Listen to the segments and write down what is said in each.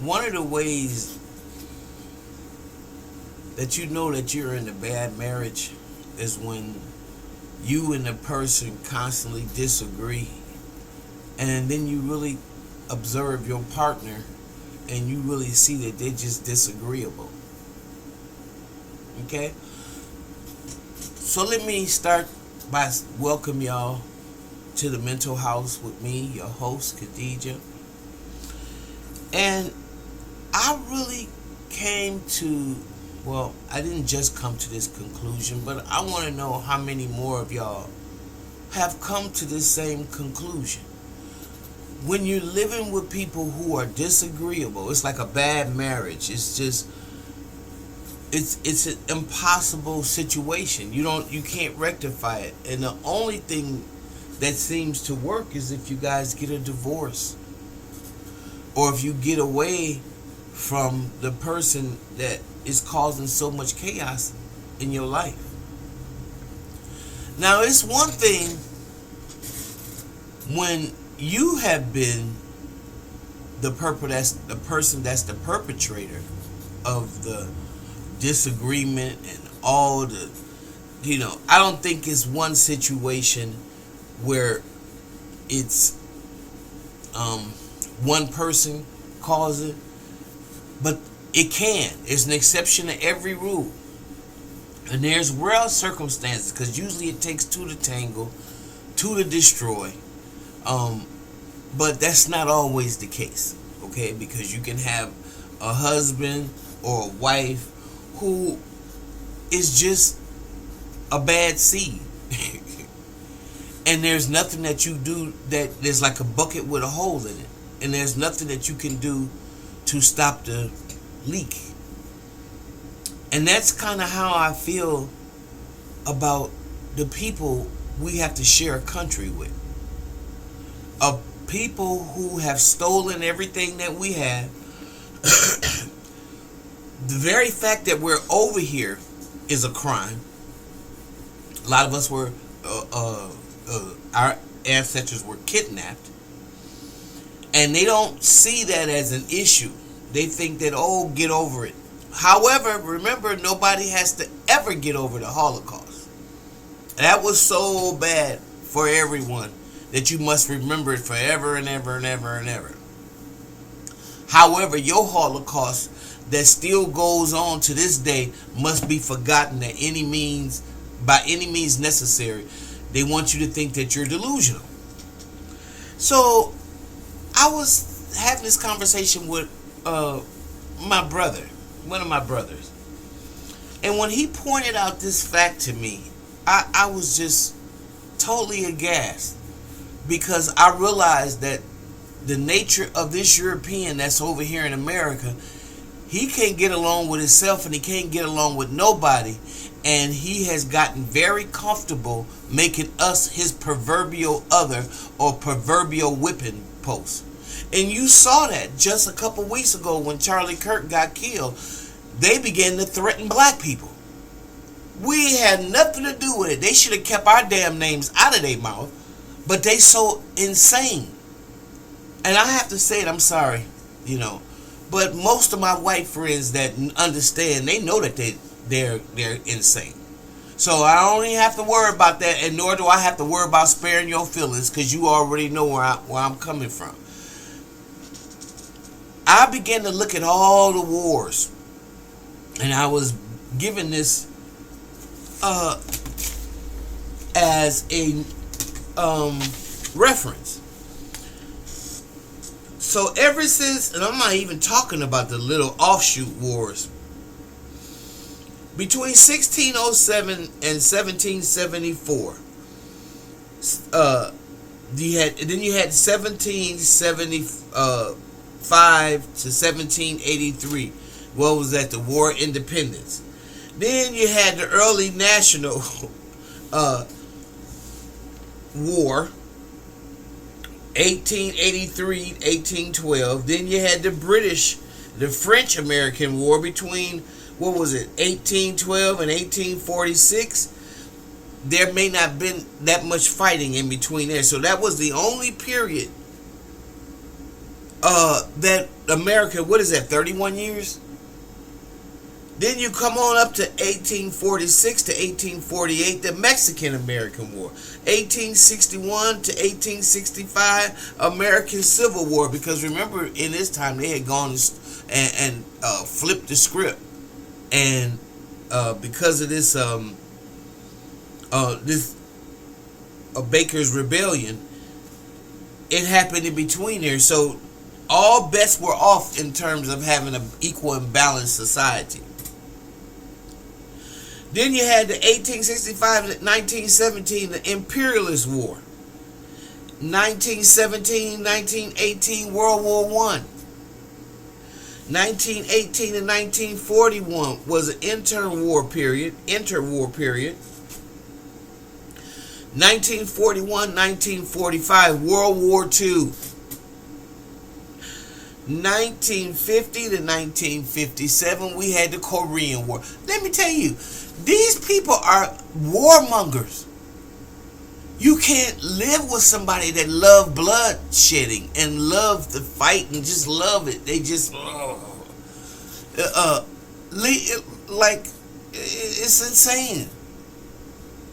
one of the ways that you know that you're in a bad marriage is when you and the person constantly disagree, and then you really observe your partner and you really see that they're just disagreeable. Okay? So let me start by welcome y'all to the Mental House with me, your host, Khadija. And I really came to, well, I didn't just come to this conclusion, but I want to know how many more of y'all have come to this same conclusion. When you're living with people who are disagreeable, it's like a bad marriage. It's an impossible situation. You can't rectify it. And the only thing that seems to work is if you guys get a divorce, or if you get away from the person that is causing so much chaos in your life. Now, it's one thing when you have been the person that's the perpetrator of the disagreement and all the, I don't think it's one situation where it's one person cause it, but it can. It's an exception to every rule. And there's rare circumstances, because usually it takes two to tangle, two to destroy. But that's not always the case, okay? Because you can have a husband or a wife who is just a bad seed. And there's nothing that you do, that there's like a bucket with a hole in it. And there's nothing that you can do to stop the leak. And that's kind of how I feel about the people we have to share a country with. Of people who have stolen everything that we have. The very fact that we're over here is a crime. A lot of us were, our ancestors were kidnapped. And they don't see that as an issue. They think that, get over it. However, remember, nobody has to ever get over the Holocaust. That was so bad for everyone that you must remember it forever and ever and ever and ever. However, your Holocaust that still goes on to this day must be forgotten by any means necessary. They want you to think that you're delusional. So, I was having this conversation with my brother, one of my brothers. And when he pointed out this fact to me, I was just totally aghast. Because I realized that the nature of this European that's over here in America, he can't get along with himself and he can't get along with nobody. And he has gotten very comfortable making us his proverbial other or proverbial whipping post. And you saw that just a couple weeks ago when Charlie Kirk got killed. They began to threaten black people. We had nothing to do with it. They should have kept our damn names out of their mouth. But they so insane. And I have to say it, I'm sorry, But most of my white friends that understand, they know that they're insane. So I don't even have to worry about that, and nor do I have to worry about sparing your feelings, because you already know where I'm coming from. I began to look at all the wars, and I was given this as a reference. So ever since, and I'm not even talking about the little offshoot wars, between 1607 and 1774, you had 1775 to 1783. What was that? The War of Independence. Then you had the early national war, 1883, 1812. Then you had the French-American War between, 1812 and 1846. There may not have been that much fighting in between there. So that was the only period that America, what is that, 31 years? Then you come on up to 1846 to 1848, the Mexican-American War. 1861 to 1865, American Civil War. Because remember, in this time, they had gone and flipped the script. And because of this Baker's Rebellion, it happened in between there. So all bets were off in terms of having an equal and balanced society. Then you had the 1865 to 1917, the Imperialist War. 1917, 1918, World War I. 1918 to 1941 was an interwar period. 1941, 1945, World War II. 1950 to 1957, we had the Korean War. Let me tell you, these people are warmongers. You can't live with somebody that love blood shedding and love the fight and just love it. They just like it's insane.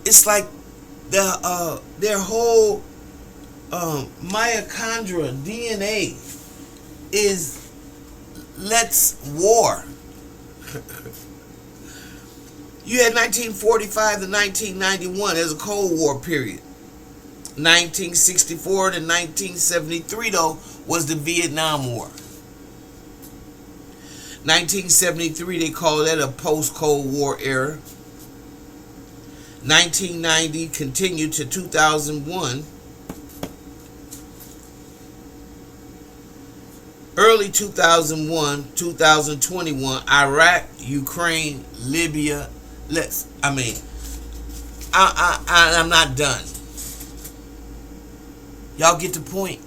It's like their whole mitochondria DNA is let's war. You had 1945 to 1991 as a Cold War period. 1964 to 1973 though was the Vietnam War. 1973 they call that a post-Cold War era. 1990 continued to 2001. Early 2001, 2021, Iraq, Ukraine, Libya. I'm not done. Y'all get the point?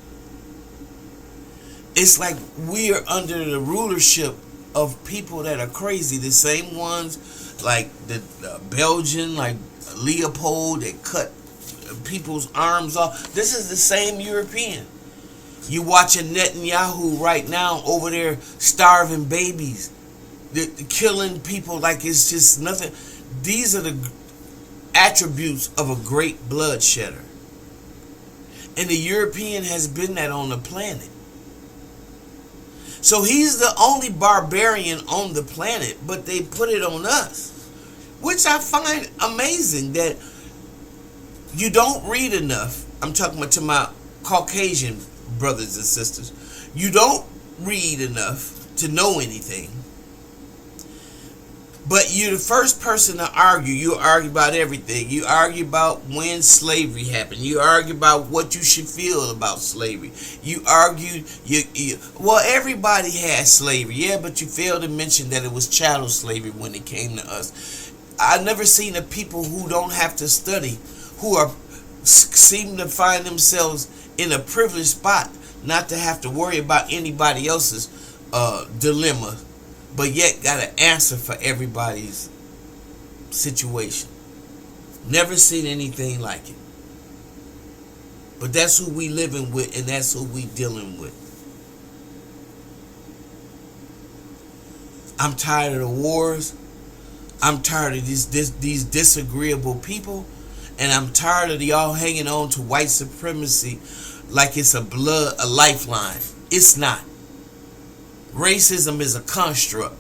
It's like we are under the rulership of people that are crazy. The same ones like the Belgian, like Leopold, that cut people's arms off. This is the same European. You watching Netanyahu right now over there starving babies, killing people like it's just nothing. These are the attributes of a great bloodshedder. And the European has been that on the planet. So he's the only barbarian on the planet, but they put it on us. Which I find amazing that you don't read enough. I'm talking about to my Caucasian brothers and sisters. You don't read enough to know anything. But you're the first person to argue. You argue about everything. You argue about when slavery happened. You argue about what you should feel about slavery. You argue, well, everybody had slavery. Yeah, but you failed to mention that it was chattel slavery when it came to us. I've never seen a people who don't have to study, who seem to find themselves in a privileged spot, not to have to worry about anybody else's dilemma, but yet got an answer for everybody's situation. Never seen anything like it. But that's who we living with, and that's who we dealing with. I'm tired of the wars. I'm tired of these disagreeable people, and I'm tired of y'all hanging on to white supremacy like it's a lifeline. It's not. Racism is a construct.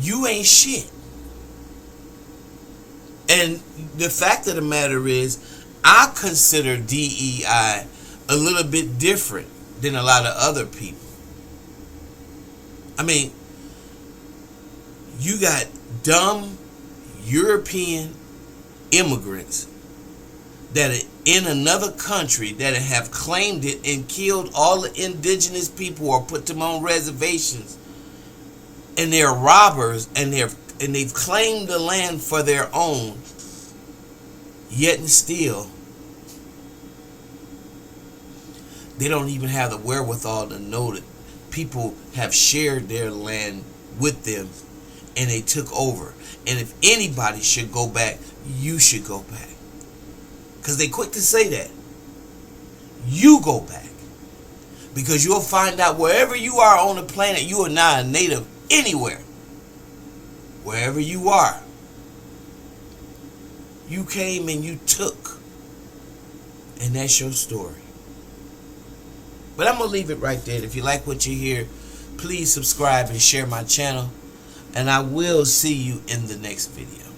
You ain't shit. And the fact of the matter is, I consider DEI a little bit different than a lot of other people. I mean, you got dumb European immigrants that are in another country that have claimed it and killed all the indigenous people or put them on reservations, and they're robbers, and they've claimed the land for their own, yet and still they don't even have the wherewithal to know that people have shared their land with them and they took over. And if anybody should go back, you should go back. Because they quick to say that. You go back. Because you'll find out wherever you are on the planet, you are not a native anywhere. Wherever you are, you came and you took. And that's your story. But I'm going to leave it right there. If you like what you hear, please subscribe and share my channel. And I will see you in the next video.